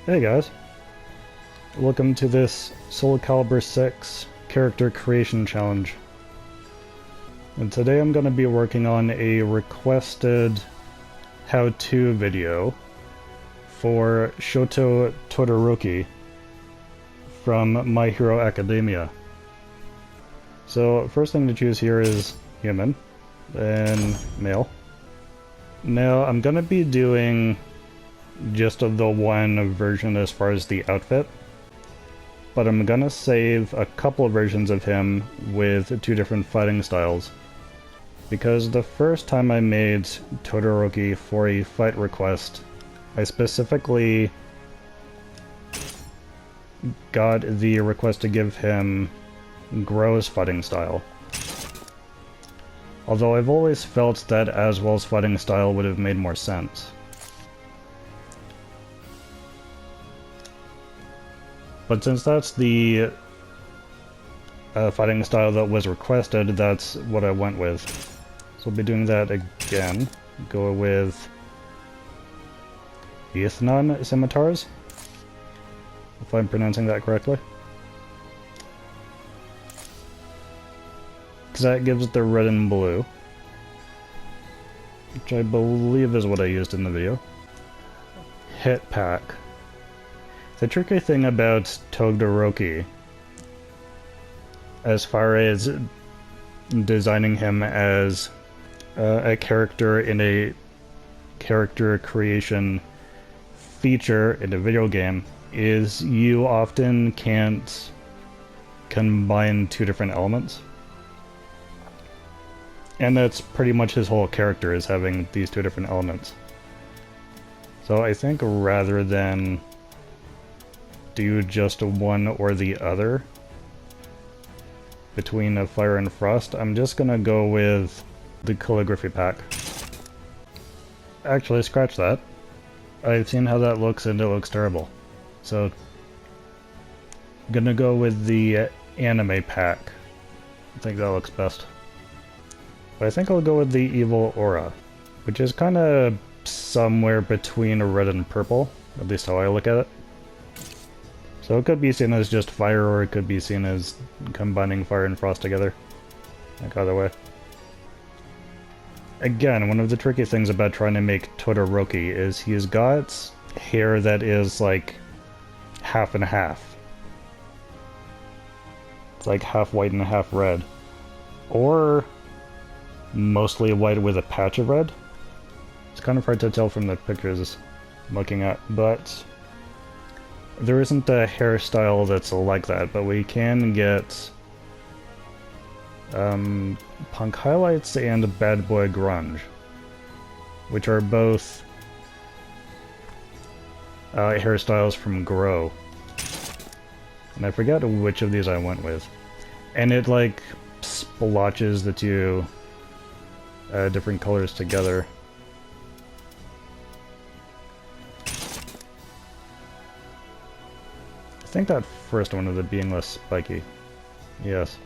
Hey guys, welcome to this Soulcalibur VI Character Creation Challenge. And today I'm going to be working on a requested how-to video for Shoto Todoroki from My Hero Academia. So first thing to choose here is human, then male. Now I'm going to be doing just the one version as far as the outfit, but I'm gonna save a couple of versions of him with two different fighting styles, because the first time I made Todoroki for a fight request, I specifically got the request to give him Gro's fighting style. Although I've always felt that Aswell's fighting style would have made more sense. But since that's the fighting style that was requested, that's what I went with. So we'll be doing that again. Go with Ethnon scimitars, if I'm pronouncing that correctly. Because that gives the red and blue, which I believe is what I used in the video. Hit pack. The tricky thing about Todoroki, as far as designing him as a character in a character creation feature in a video game, is you often can't combine two different elements. And that's pretty much his whole character, is having these two different elements. So I think rather than do just one or the other between a fire and frost, I'm just gonna go with the calligraphy pack. Actually, scratch that. I've seen how that looks and it looks terrible. So, I'm gonna go with the anime pack. I think that looks best. But I think I'll go with the evil aura, which is kinda somewhere between red and purple, at least how I look at it. So it could be seen as just fire, or it could be seen as combining fire and frost together. Like either way. Again, one of the tricky things about trying to make Todoroki is he's got hair that is like half and half. It's like half white and half red. Or mostly white with a patch of red. It's kind of hard to tell from the pictures I'm looking at, but there isn't a hairstyle that's like that, but we can get punk highlights and bad boy grunge, which are both hairstyles from Gro. And I forget which of these I went with. And it like splotches the two different colors together. I think that first one of it being less spiky. Yes.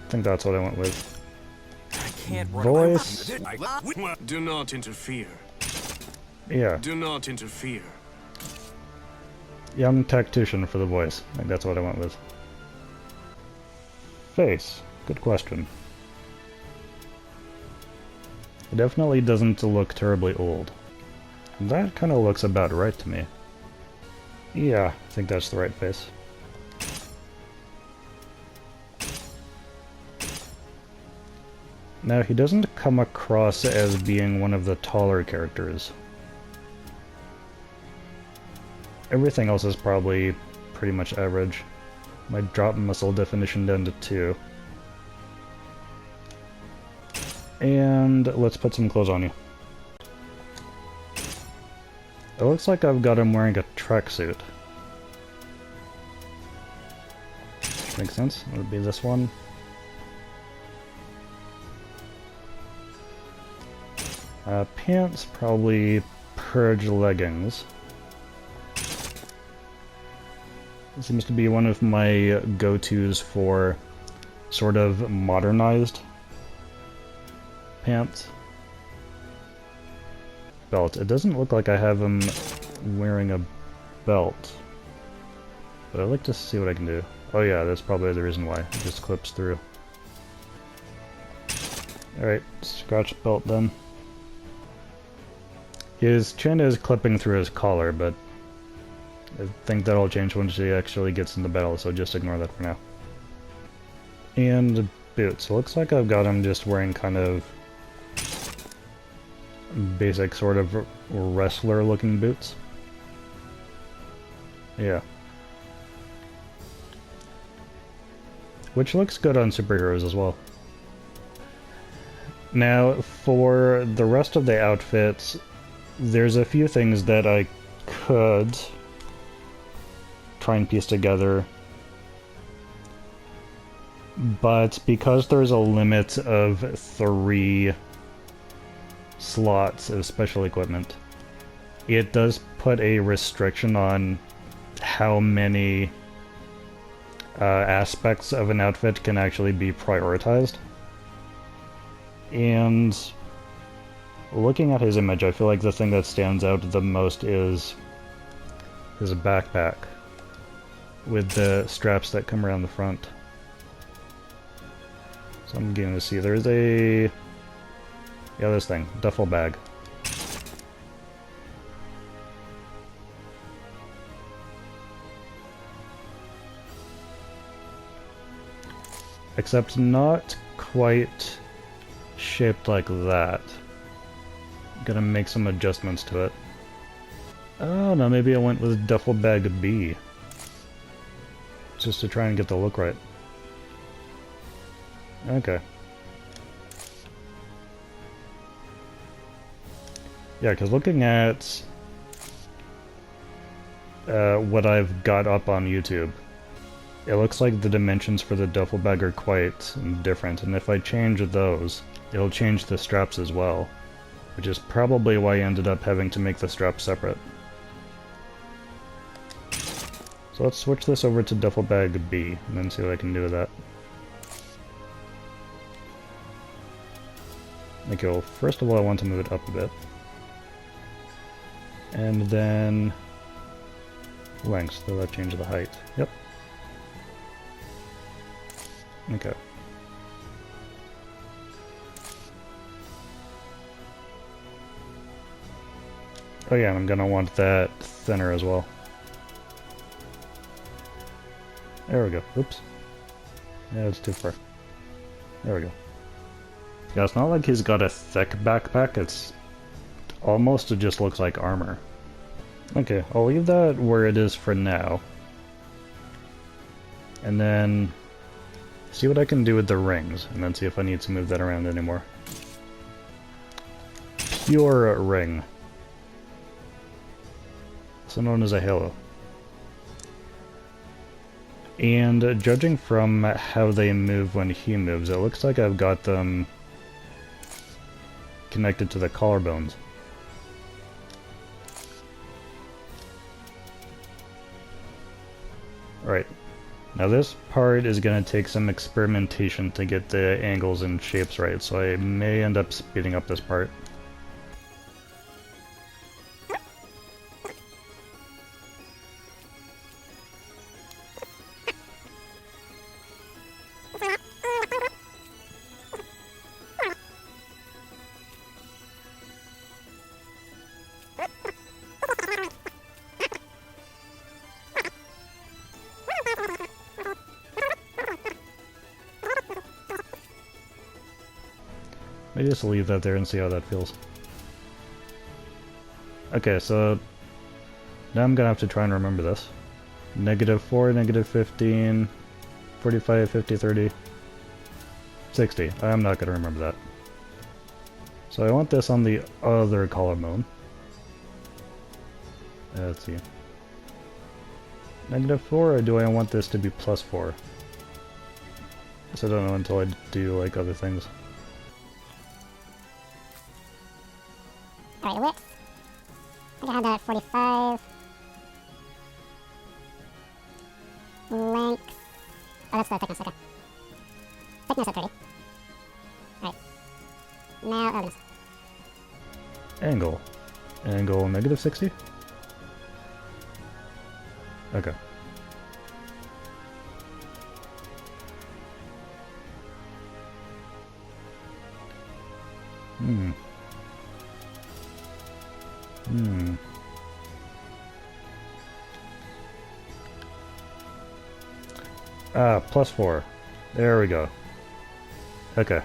I think that's what I went with. I can't Voice. Do not interfere. Yeah. Do not interfere. Young tactician for the voice. I think that's what I went with. Face. Good question. It definitely doesn't look terribly old. That kind of looks about right to me. Yeah, I think that's the right face. Now, he doesn't come across as being one of the taller characters. Everything else is probably pretty much average. Might drop muscle definition down to 2. And let's put some clothes on you. It looks like I've got him wearing a tracksuit. Makes sense. It would be this one. Pants, probably purge leggings. It seems to be one of my go-tos for sort of modernized pants. Belt. It doesn't look like I have him wearing a belt. But I'd like to see what I can do. Oh yeah, that's probably the reason why. It just clips through. Alright, scratch belt done. His chin is clipping through his collar, but I think that'll change once he actually gets into battle, so just ignore that for now. And boots. Looks like I've got him just wearing kind of basic sort of wrestler looking boots. Yeah. Which looks good on superheroes as well. Now, for the rest of the outfits, there's a few things that I could try and piece together. But because there's a limit of 3 slots of special equipment, it does put a restriction on how many aspects of an outfit can actually be prioritized. And looking at his image, I feel like the thing that stands out the most is his backpack with the straps that come around the front. So I'm beginning to see there's a... yeah, this thing. Duffel bag. Except not quite shaped like that. I'm gonna make some adjustments to it. Oh no, maybe I went with duffel bag B. Just to try and get the look right. Okay. Yeah, because looking at what I've got up on YouTube, it looks like the dimensions for the duffel bag are quite different, and if I change those, it'll change the straps as well, which is probably why I ended up having to make the straps separate. So let's switch this over to duffel bag B, and then see what I can do with that. Okay, well, first of all I want to move it up a bit. And then... length, so that changes the height. Yep. Okay. Oh yeah, and I'm gonna want that thinner as well. There we go. Oops. Yeah, it's too far. There we go. Yeah, it's not like he's got a thick backpack, it's almost, it just looks like armor. Okay, I'll leave that where it is for now. And then see what I can do with the rings, and then see if I need to move that around anymore. Pure ring. Also known as a halo. And judging from how they move when he moves, it looks like I've got them connected to the collarbones. Alright, now this part is going to take some experimentation to get the angles and shapes right, so I may end up speeding up this part. Maybe just leave that there and see how that feels. Okay, so now I'm gonna have to try and remember this. -4, -15, 45, 50, 30, 60. I'm not gonna remember that. So I want this on the other collarbone. Let's see. -4, or do I want this to be +4? So I don't know until I do like other things. Alright, width. I think I had that at 45. Length. Oh, that's the thickness, okay. Thickness at 30. Alright. Now, oh goodness. Angle. Angle negative 60? Okay. Hmm. Hmm. Ah, +4. There we go. Okay.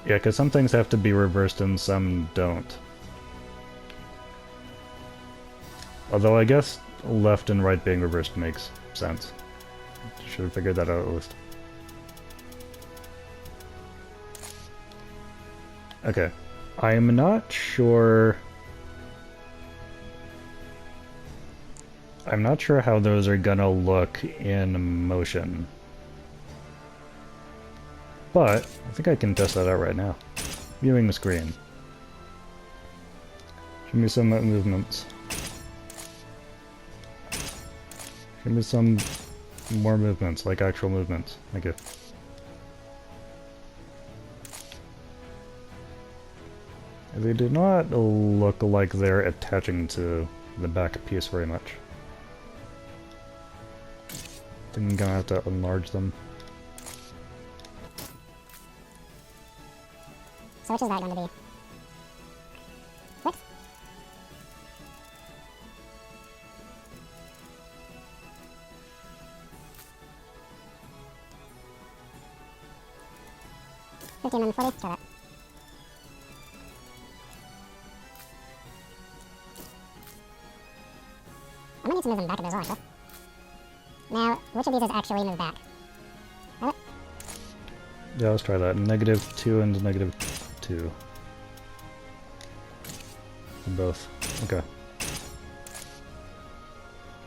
Yeah, because some things have to be reversed and some don't. Although I guess left and right being reversed makes sense. Should have figured that out at least. Okay. I am not sure... I'm not sure how those are gonna look in motion. But, I think I can test that out right now. Viewing the screen. Show me some movements. Show me some more movements, like actual movements. Thank you. They do not look like they're attaching to the back piece very much. I think I'm gonna have to enlarge them. So which is that going to be? Whoops. $15 and $40, try that. I might need to move them back a bit as well, actually. Now, which of these is actually moved back? Yeah, let's try that. -2 and -2. Both. Okay.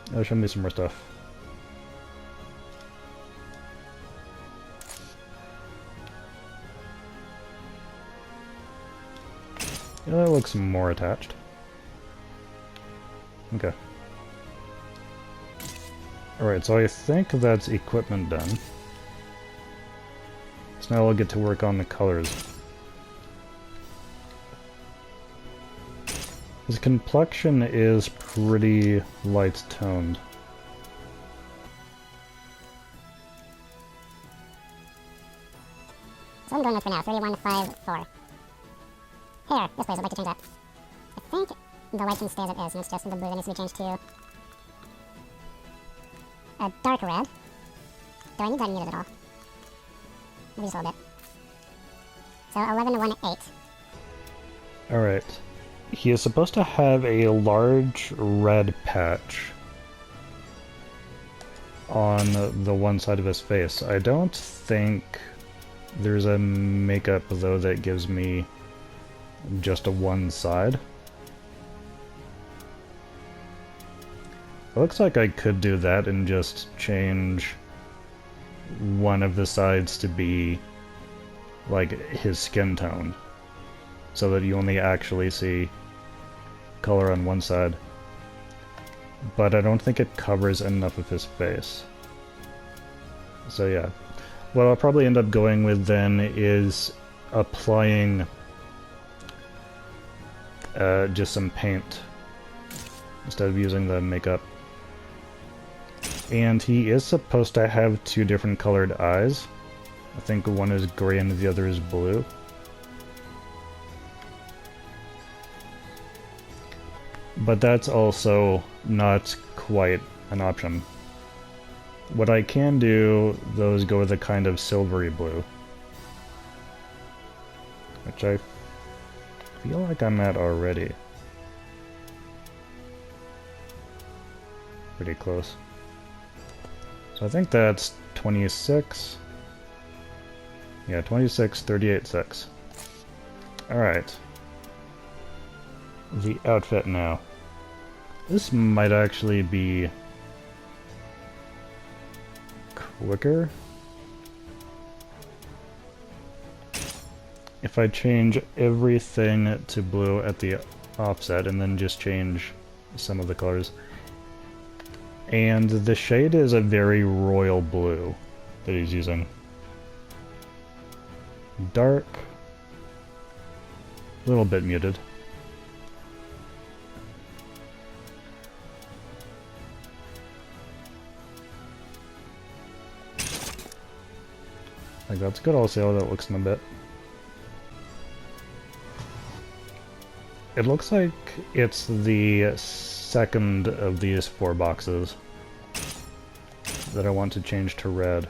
That'll show me some more stuff. Yeah, that looks more attached. Okay. Alright, so I think that's equipment done. So now I'll get to work on the colors. His complexion is pretty light-toned. So I'm going with for now, 3154. Hair, this place, I'd like to change that. I think the light can stay as it is, and it's just the blue that needs to be changed to a dark red. Do I need that muted at all? Maybe just a little bit. So 1118. Alright. He is supposed to have a large red patch on the one side of his face. I don't think there's a makeup, though, that gives me just a one side. It looks like I could do that and just change one of the sides to be like his skin tone, so that you only actually see color on one side. But I don't think it covers enough of his face. So yeah. What I'll probably end up going with then is applying just some paint instead of using the makeup. And he is supposed to have two different colored eyes. I think one is gray and the other is blue. But that's also not quite an option. What I can do, though, is go with a kind of silvery blue. Which I feel like I'm at already. Pretty close. So I think that's 26. Yeah, 26, 38, 6. Alright. The outfit now. This might actually be quicker if I change everything to blue at the offset and then just change some of the colors. And the shade is a very royal blue that he's using. dark. A little bit muted. I think that's good. I'll see how that looks in a bit. It looks like it's the second of these 4 boxes that I want to change to red.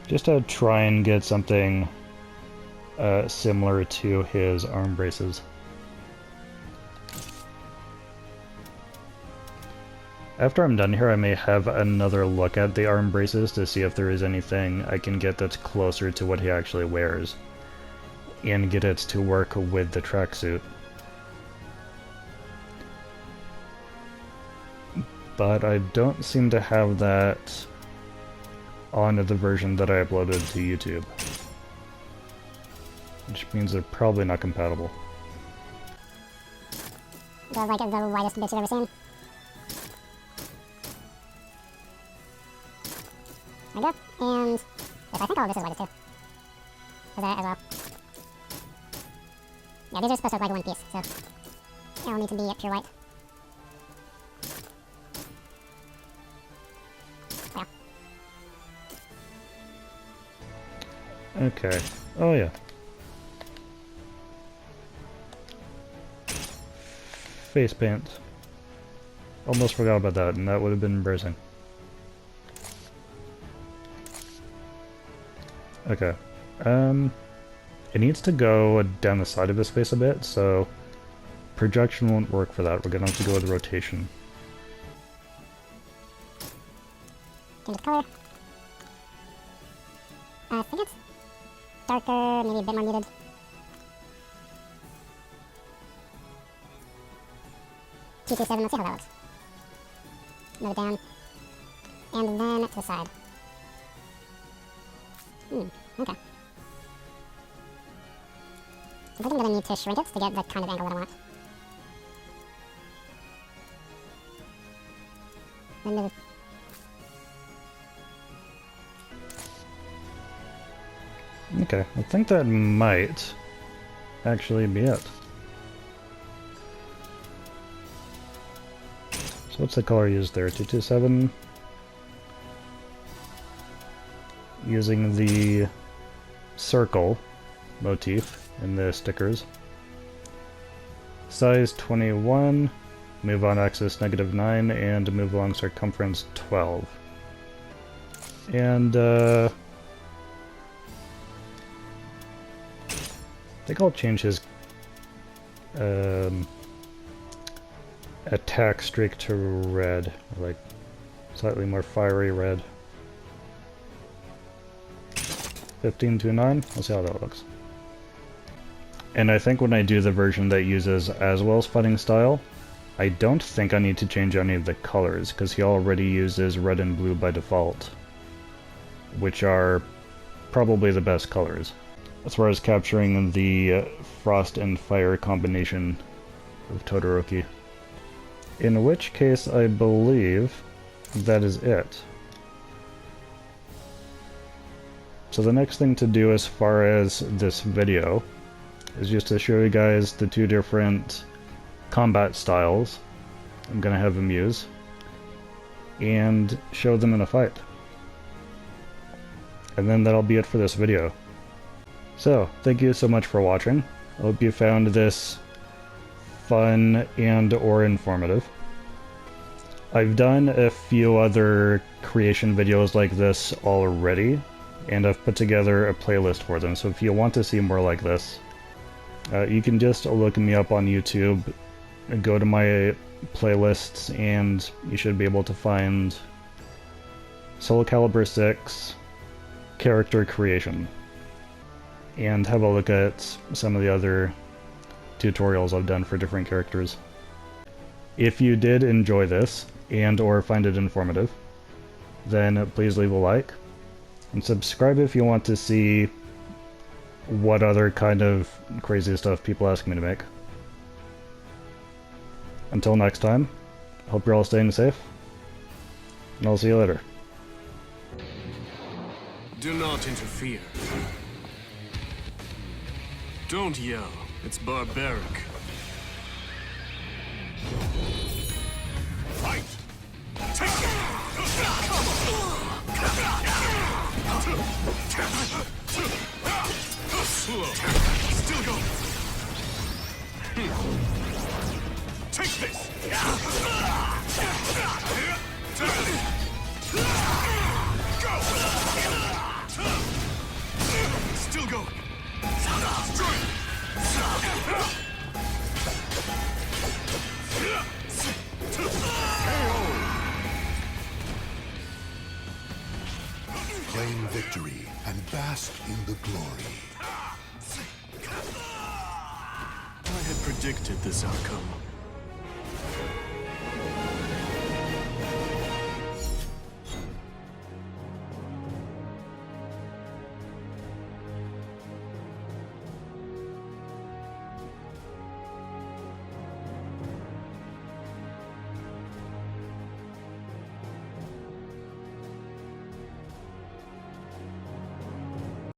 Just to try and get something similar to his arm braces. After I'm done here, I may have another look at the arm braces to see if there is anything I can get that's closer to what he actually wears, and get it to work with the tracksuit. But I don't seem to have that on the version that I uploaded to YouTube, which means they're probably not compatible. The widest bits you've ever seen. There we go. And yes, I think all of this is weighted too. Is that as well? Yeah, these are supposed to look like one piece, so they all need to be pure white. Yeah. Okay. Oh yeah. Face paint. Almost forgot about that, and that would have been embarrassing. Okay. It needs to go down the side of his face a bit, so projection won't work for that. We're gonna have to go with rotation. Change the color. I think it's darker, maybe a bit more muted. T27, let's see how that looks. Move it down. And then to the side. Okay. I think I'm gonna need to shrink it to get the kind of angle that I want. Then move. Okay, I think that might actually be it. So what's the color used there? 227. Using the circle motif in the stickers. Size 21, move on axis -9, and move along circumference 12. And I think I'll change his attack streak to red, like slightly more fiery red. 1529, we'll see how that looks. And I think when I do the version that uses Aswell's fighting style, I don't think I need to change any of the colors, because he already uses red and blue by default, which are probably the best colors, as far as capturing the frost and fire combination of Todoroki. In which case, I believe that is it. So the next thing to do as far as this video is just to show you guys the 2 different combat styles I'm gonna have him use, and show them in a fight. And then that'll be it for this video. So, thank you so much for watching. I hope you found this fun and or informative. I've done a few other creation videos like this already, and I've put together a playlist for them, so if you want to see more like this, you can just look me up on YouTube, and go to my playlists, and you should be able to find Soulcalibur VI Character Creation, and have a look at some of the other tutorials I've done for different characters. If you did enjoy this, and or find it informative, then please leave a like, and subscribe if you want to see what other kind of crazy stuff people ask me to make. Until next time, hope you're all staying safe, And I'll see you later. Do not interfere. Don't yell. It's barbaric. Fight! Take it! Slow. Still go. Take this! Go! Still go. Claim victory and bask in the glory. I had predicted this outcome.